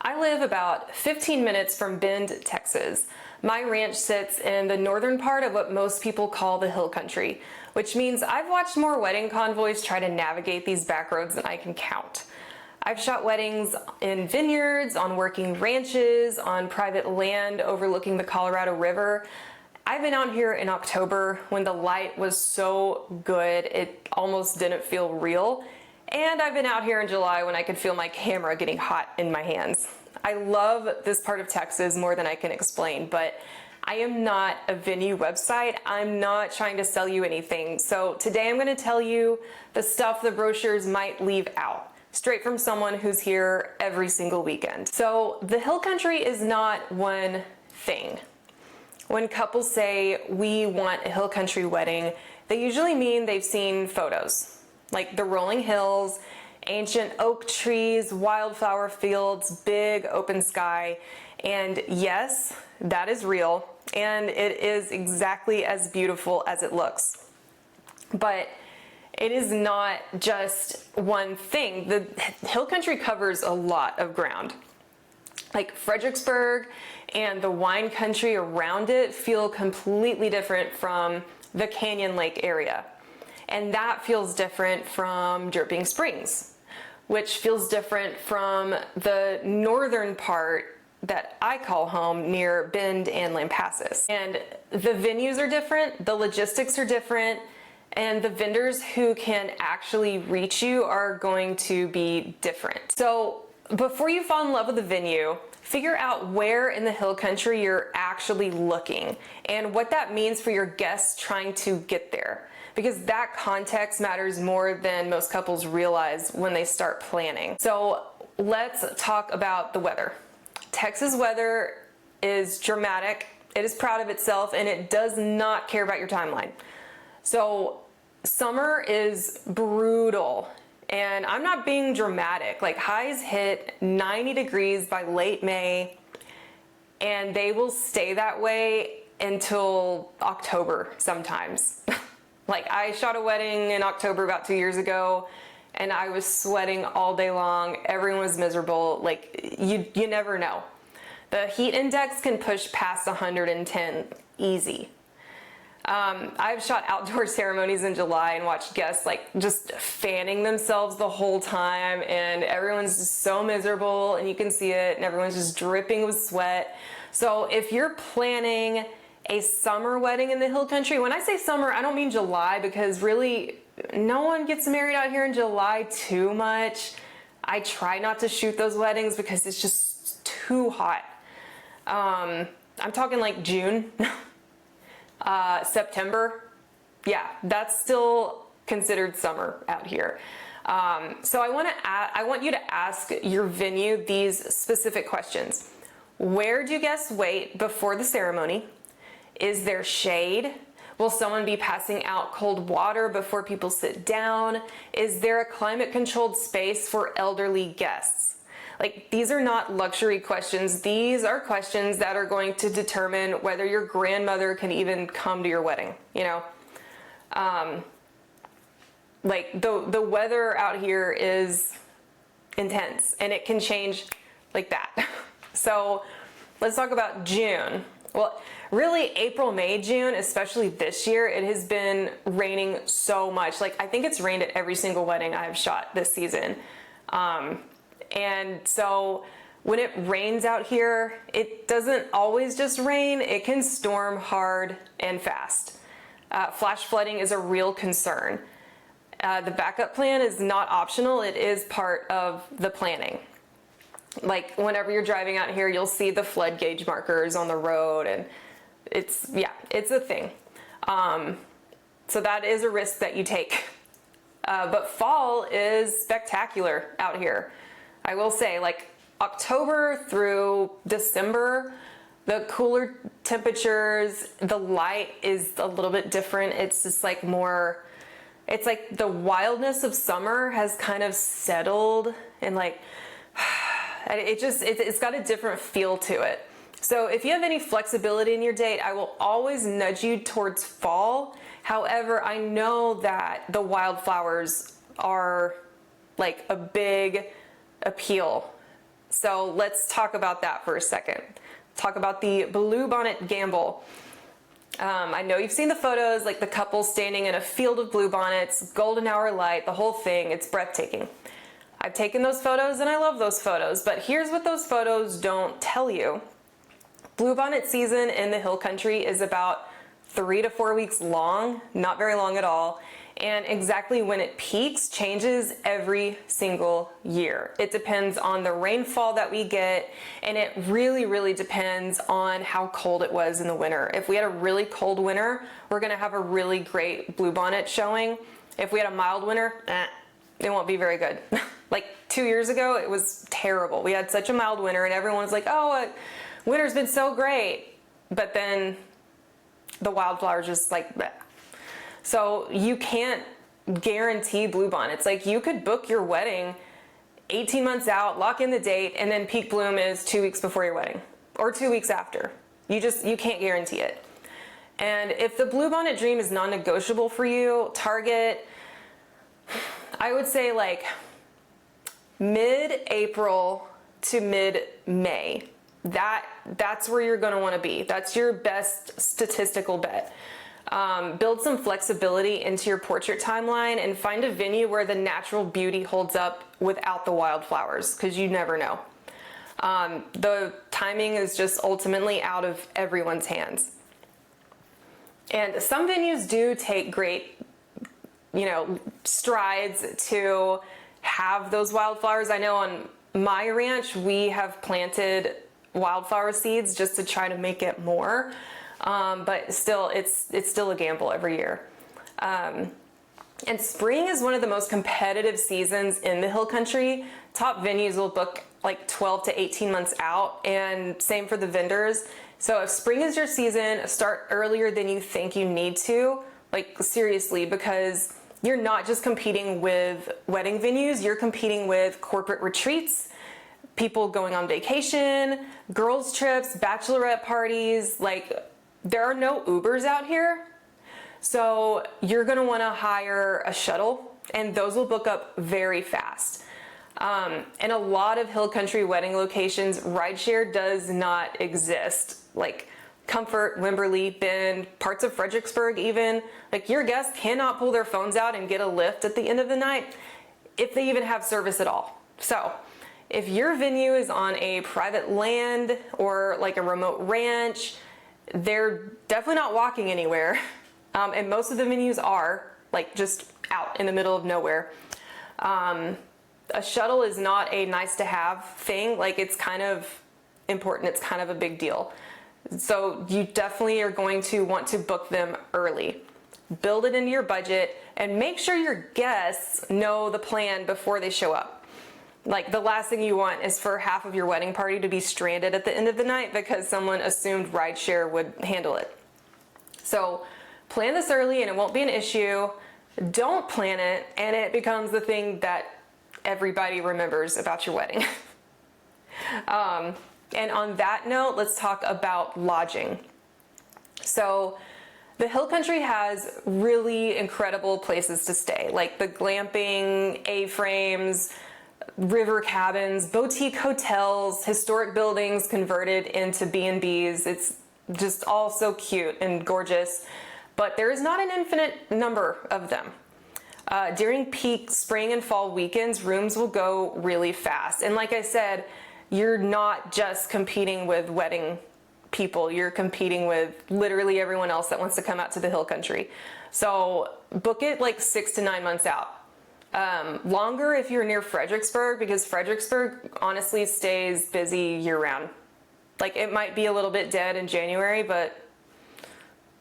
I live about 15 minutes from Bend, Texas. My ranch sits in the northern part of what most people call the hill country, which means I've watched more wedding convoys try to navigate these back roads than I can count. I've shot weddings in vineyards, on working ranches, on private land overlooking the Colorado River. I've been out here in October when the light was so good it almost didn't feel real. And I've been out here in July when I could feel my camera getting hot in my hands. I love this part of Texas more than I can explain, but I am not a venue website. I'm not trying to sell you anything. So today I'm going to tell you the stuff the brochures might leave out, straight from someone who's here every single weekend. So the hill country is not one thing. When couples say we want a hill country wedding, they usually mean they've seen photos, like the rolling hills, ancient oak trees, wildflower fields, big open sky. And yes, that is real, and it is exactly as beautiful as it looks. But it is not just one thing. The hill country covers a lot of ground. Like Fredericksburg and the wine country around it feel completely different from the Canyon Lake area. And that feels different from Dripping Springs, which feels different from the northern part that I call home near Bend and Lampasas. And the venues are different, the logistics are different, and the vendors who can actually reach you are going to be different. So before you fall in love with the venue, figure out where in the hill country you're actually looking and what that means for your guests trying to get there, because that context matters more than most couples realize when they start planning. So let's talk about the weather. Texas weather is dramatic, it is proud of itself, and it does not care about your timeline. So summer is brutal. And I'm not being dramatic. Like, highs hit 90 degrees by late May, and they will stay that way until October sometimes. Like, I shot a wedding in October about 2 years ago, and I was sweating all day long. Everyone was miserable. Like, you never know. The heat index can push past 110 easy. I've shot outdoor ceremonies in July and watched guests like just fanning themselves the whole time, and everyone's just so miserable, and you can see it, and everyone's just dripping with sweat. So if you're planning a summer wedding in the hill country, when I say summer, I don't mean July, because really no one gets married out here in July too much. I try not to shoot those weddings because it's just too hot. I'm talking like June. September, yeah, that's still considered summer out here. So I want you to ask your venue these specific questions. Where do guests wait before the ceremony? Is there shade? Will someone be passing out cold water before people sit down? Is there a climate-controlled space for elderly guests? Like, these are not luxury questions. These are questions that are going to determine whether your grandmother can even come to your wedding, you know? Like, the weather out here is intense, and it can change like that. So let's talk about June. Well, really April, May, June, especially this year, it has been raining so much. Like, I think it's rained at every single wedding I've shot this season. And so when it rains out here, it doesn't always just rain, it can storm hard and fast. Flash flooding is a real concern. The backup plan is not optional, it is part of the planning. Like, whenever you're driving out here, you'll see the flood gauge markers on the road, and it's a thing. So that is a risk that you take. But fall is spectacular out here. I will say, like, October through December, the cooler temperatures, the light is a little bit different. It's just like more, it's like the wildness of summer has kind of settled, and like, it's got a different feel to it. So if you have any flexibility in your date, I will always nudge you towards fall. However, I know that the wildflowers are like a big appeal So let's talk about that for a second. Talk about the bluebonnet gamble. I know you've seen the photos, like the couple standing in a field of bluebonnets, golden hour light, the whole thing. It's breathtaking. I've taken those photos and I love those photos, but here's what those photos don't tell you. Bluebonnet season in the hill country is about 3 to 4 weeks long, not very long at all, and exactly when it peaks changes every single year. It depends on the rainfall that we get, and it really depends on how cold it was in the winter. If we had a really cold winter, we're gonna have a really great bluebonnet showing. If we had a mild winter, it won't be very good. Like 2 years ago, it was terrible. We had such a mild winter and everyone was like, oh, winter's been so great. But then the wildflowers just like, bleh. So you can't guarantee bluebonnets. Like you could book your wedding 18 months out, lock in the date, and then peak bloom is 2 weeks before your wedding or 2 weeks after. You can't guarantee it. And if the bluebonnet dream is non-negotiable for you, target, I would say like mid-April to mid-May. That's where you're gonna wanna be. That's your best statistical bet. Build some flexibility into your portrait timeline and find a venue where the natural beauty holds up without the wildflowers, because you never know. The timing is just ultimately out of everyone's hands. And some venues do take great, strides to have those wildflowers. I know on my ranch, we have planted wildflower seeds just to try to make it more. But still, it's still a gamble every year. And spring is one of the most competitive seasons in the hill country. Top venues will book like 12 to 18 months out, and same for the vendors. So if spring is your season, start earlier than you think you need to, like seriously, because you're not just competing with wedding venues, you're competing with corporate retreats, people going on vacation, girls trips, bachelorette parties. Like there are no Ubers out here. So you're gonna wanna hire a shuttle, and those will book up very fast. And a lot of hill country wedding locations, rideshare does not exist. Like Comfort, Wimberley, Bend, parts of Fredericksburg even, like your guests cannot pull their phones out and get a lift at the end of the night, if they even have service at all. So if your venue is on a private land or like a remote ranch, they're definitely not walking anywhere. And most of the venues are like just out in the middle of nowhere. A shuttle is not a nice to have thing. Like it's kind of important. It's kind of a big deal. So you definitely are going to want to book them early. Build it into your budget and make sure your guests know the plan before they show up. Like the last thing you want is for half of your wedding party to be stranded at the end of the night because someone assumed rideshare would handle it. So plan this early and it won't be an issue. Don't plan it and it becomes the thing that everybody remembers about your wedding. And on that note, let's talk about lodging. So the hill country has really incredible places to stay, like the glamping, A-frames, river cabins, boutique hotels, historic buildings converted into B&Bs. It's just all so cute and gorgeous, but there is not an infinite number of them. During peak spring and fall weekends, rooms will go really fast. And like I said, you're not just competing with wedding people, you're competing with literally everyone else that wants to come out to the hill country. So book it like 6 to 9 months out. Longer if you're near Fredericksburg, because Fredericksburg honestly stays busy year round. Like it might be a little bit dead in January, but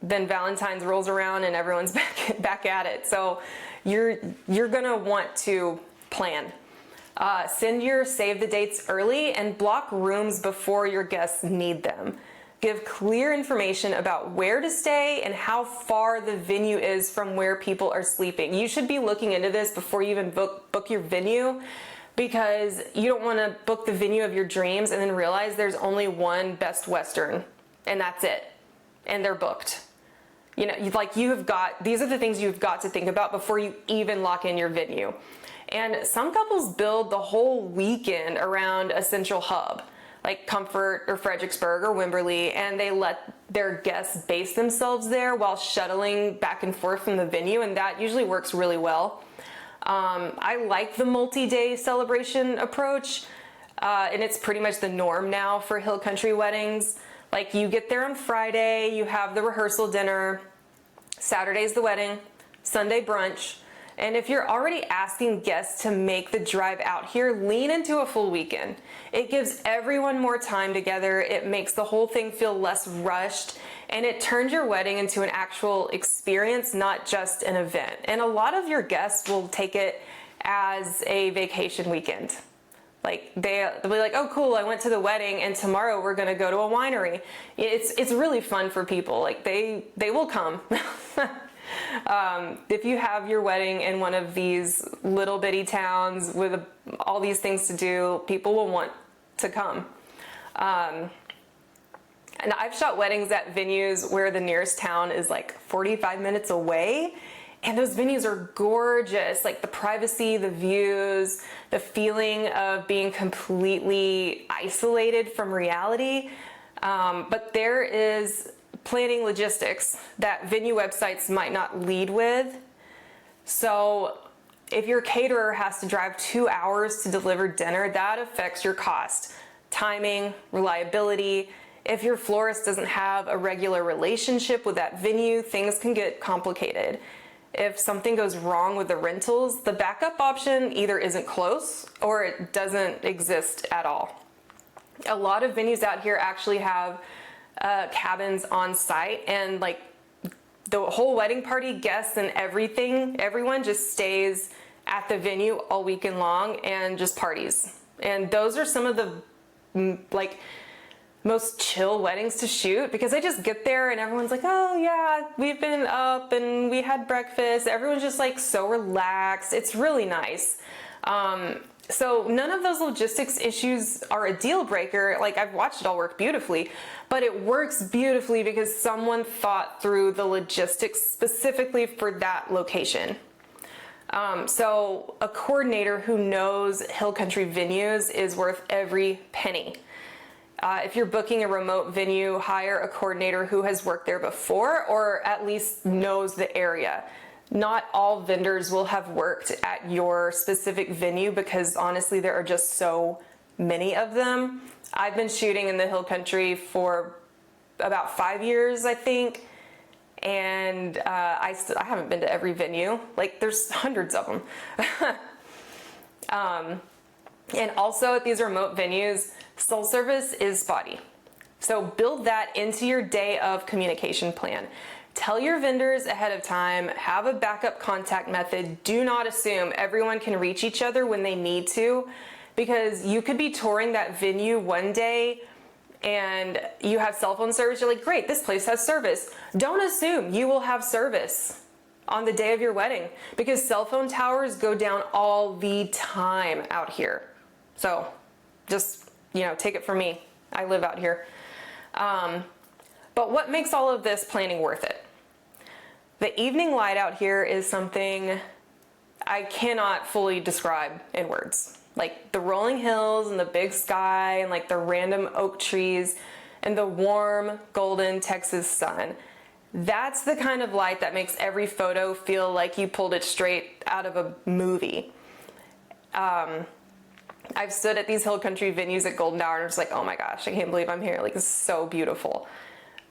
then Valentine's rolls around and everyone's back at it. So you're gonna want to plan. Send your save the dates early and block rooms before your guests need them. Give clear information about where to stay and how far the venue is from where people are sleeping. You should be looking into this before you even book your venue, because you don't want to book the venue of your dreams and then realize there's only one Best Western and that's it. And they're booked. These are the things you've got to think about before you even lock in your venue. And some couples build the whole weekend around a central hub, like Comfort or Fredericksburg or Wimberley, and they let their guests base themselves there while shuttling back and forth from the venue, and that usually works really well. I like the multi-day celebration approach, and it's pretty much the norm now for hill country weddings. Like, you get there on Friday, you have the rehearsal dinner, Saturday's the wedding, Sunday brunch, and if you're already asking guests to make the drive out here, lean into a full weekend. It gives everyone more time together, it makes the whole thing feel less rushed, and it turns your wedding into an actual experience, not just an event. And a lot of your guests will take it as a vacation weekend. Like, they'll be like, oh cool, I went to the wedding and tomorrow we're gonna go to a winery. It's really fun for people. Like, they will come. If you have your wedding in one of these little bitty towns with all these things to do, people will want to come. And I've shot weddings at venues where the nearest town is like 45 minutes away, and those venues are gorgeous. Like, the privacy, the views, the feeling of being completely isolated from reality. But there is planning logistics that venue websites might not lead with. So if your caterer has to drive 2 hours to deliver dinner, that affects your cost, timing, reliability. If your florist doesn't have a regular relationship with that venue, things can get complicated. If something goes wrong with the rentals, the backup option either isn't close or it doesn't exist at all. A lot of venues out here actually have cabins on site, and like the whole wedding party, guests and everyone just stays at the venue all weekend long and just parties. And those are some of the like most chill weddings to shoot, because I just get there and everyone's like, oh yeah, we've been up and we had breakfast. Everyone's just like so relaxed. It's really nice. So none of those logistics issues are a deal breaker. Like, I've watched it all work beautifully, but it works beautifully because someone thought through the logistics specifically for that location. So a coordinator who knows hill country venues is worth every penny. If you're booking a remote venue, hire a coordinator who has worked there before or at least knows the area. Not all vendors will have worked at your specific venue because honestly, there are just so many of them. I've been shooting in the hill country for about 5 years, I think. And I haven't been to every venue. Like, there's hundreds of them. And also at these remote venues, cell service is spotty. So build that into your day of communication plan. Tell your vendors ahead of time, have a backup contact method. Do not assume everyone can reach each other when they need to, because you could be touring that venue one day and you have cell phone service. You're like, great, this place has service. Don't assume you will have service on the day of your wedding, because cell phone towers go down all the time out here. So just, take it from me. I live out here. But what makes all of this planning worth it? The evening light out here is something I cannot fully describe in words. Like, the rolling hills and the big sky and like the random oak trees and the warm golden Texas sun. That's the kind of light that makes every photo feel like you pulled it straight out of a movie. I've stood at these hill country venues at golden hour and I'm just like, oh my gosh, I can't believe I'm here. Like, it's so beautiful.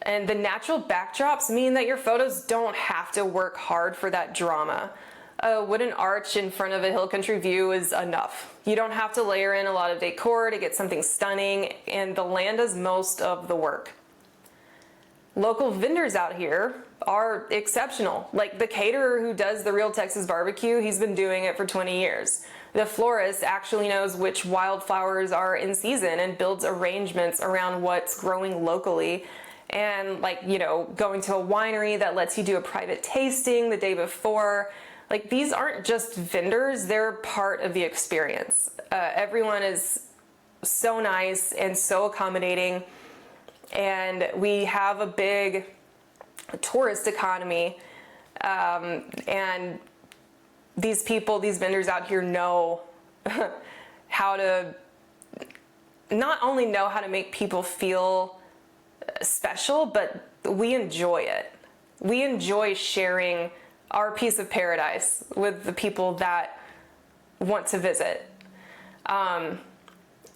And the natural backdrops mean that your photos don't have to work hard for that drama. A wooden arch in front of a hill country view is enough. You don't have to layer in a lot of decor to get something stunning, and the land does most of the work. Local vendors out here are exceptional. Like, the caterer who does the Real Texas Barbecue, he's been doing it for 20 years. The florist actually knows which wildflowers are in season and builds arrangements around what's growing locally. And going to a winery that lets you do a private tasting the day before. Like, these aren't just vendors, they're part of the experience. Everyone is so nice and so accommodating. And we have a big tourist economy. And these people, these vendors out here know how to not only know how to make people feel special, but we enjoy it. We enjoy sharing our piece of paradise with the people that want to visit. And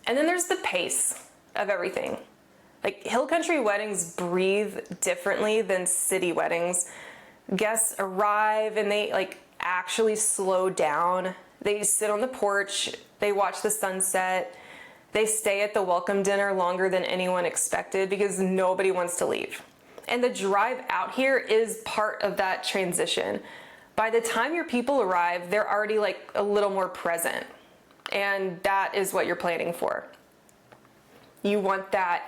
then there's the pace of everything. Like, hill country weddings breathe differently than city weddings. Guests arrive and they like actually slow down. They sit on the porch, they watch the sunset, they stay at the welcome dinner longer than anyone expected because nobody wants to leave. And the drive out here is part of that transition. By the time your people arrive, they're already like a little more present. And that is what you're planning for. You want that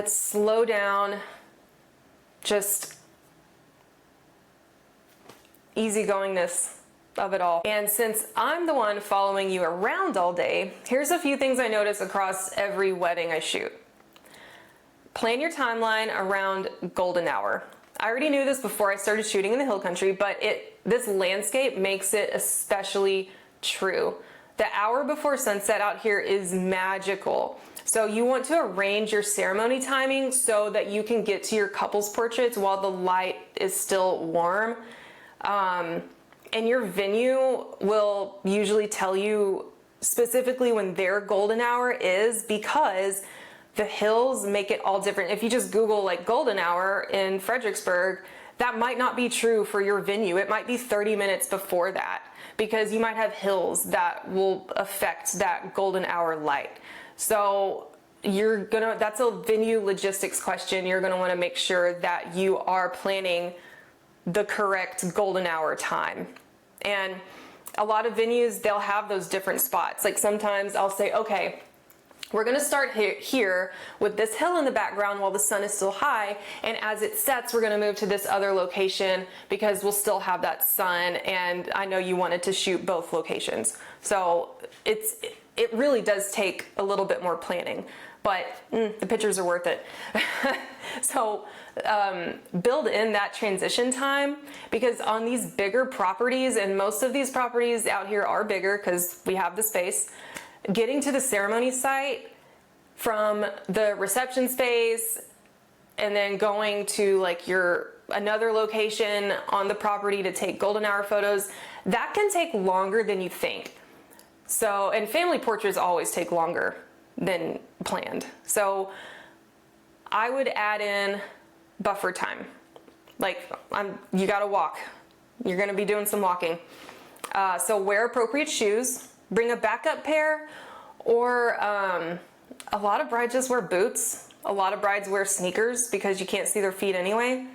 slow down, just easygoingness of it all. And since I'm the one following you around all day, here's a few things I notice across every wedding I shoot. Plan your timeline around golden hour. I already knew this before I started shooting in the hill country, but this landscape makes it especially true. The hour before sunset out here is magical. So you want to arrange your ceremony timing so that you can get to your couples portraits while the light is still warm. And your venue will usually tell you specifically when their golden hour is, because the hills make it all different. If you just Google like golden hour in Fredericksburg, that might not be true for your venue. It might be 30 minutes before that, because you might have hills that will affect that golden hour light. So that's a venue logistics question. You're gonna wanna make sure that you are planning the correct golden hour time. And a lot of venues, they'll have those different spots. Like sometimes I'll say, okay, we're gonna start here with this hill in the background while the sun is still high, and as it sets, we're gonna move to this other location because we'll still have that sun, and I know you wanted to shoot both locations. So it really does take a little bit more planning, but the pictures are worth it. So build in that transition time, because on these bigger properties, and most of these properties out here are bigger because we have the space, getting to the ceremony site from the reception space and then going to like another location on the property to take golden hour photos, that can take longer than you think. So, and family portraits always take longer than planned. So I would add in buffer time. Like you gotta walk. You're gonna be doing some walking. So wear appropriate shoes, bring a backup pair, or a lot of brides just wear boots. A lot of brides wear sneakers because you can't see their feet anyway.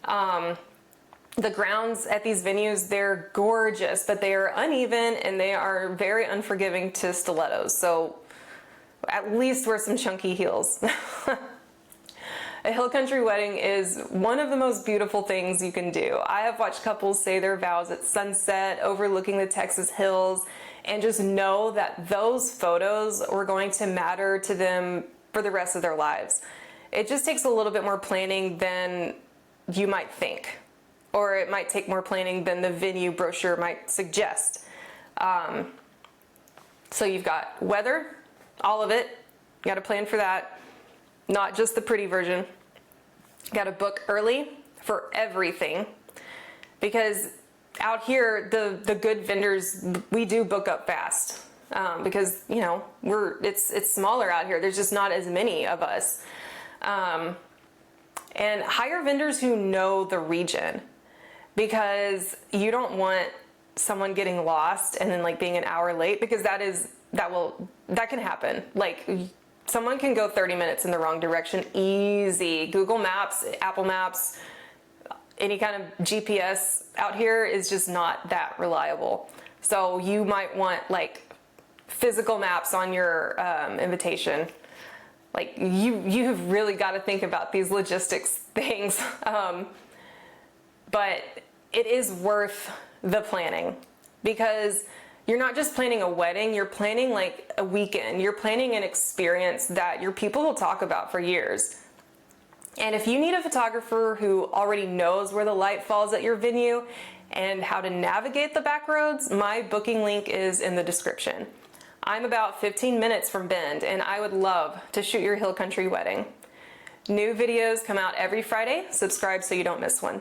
The grounds at these venues, they're gorgeous, but they are uneven and they are very unforgiving to stilettos. So at least wear some chunky heels. A hill country wedding is one of the most beautiful things you can do. I have watched couples say their vows at sunset, overlooking the Texas hills, and just know that those photos are going to matter to them for the rest of their lives. It just takes a little bit more planning than you might think, or it might take more planning than the venue brochure might suggest. So you've got weather, all of it. You got to plan for that, not just the pretty version. You got to book early for everything, because out here the good vendors, we do book up fast, because you know it's smaller out here. There's just not as many of us, and hire vendors who know the region, because you don't want someone getting lost and then like being an hour late, because that can happen. Like someone can go 30 minutes in the wrong direction easy. Google Maps, Apple Maps, any kind of GPS out here is just not that reliable. So you might want like physical maps on your invitation. Like you've really got to think about these logistics things. But it is worth the planning, because you're not just planning a wedding, you're planning like a weekend. You're planning an experience that your people will talk about for years. And if you need a photographer who already knows where the light falls at your venue and how to navigate the back roads, my booking link is in the description. I'm about 15 minutes from Bend, and I would love to shoot your hill country wedding. New videos come out every Friday. Subscribe so you don't miss one.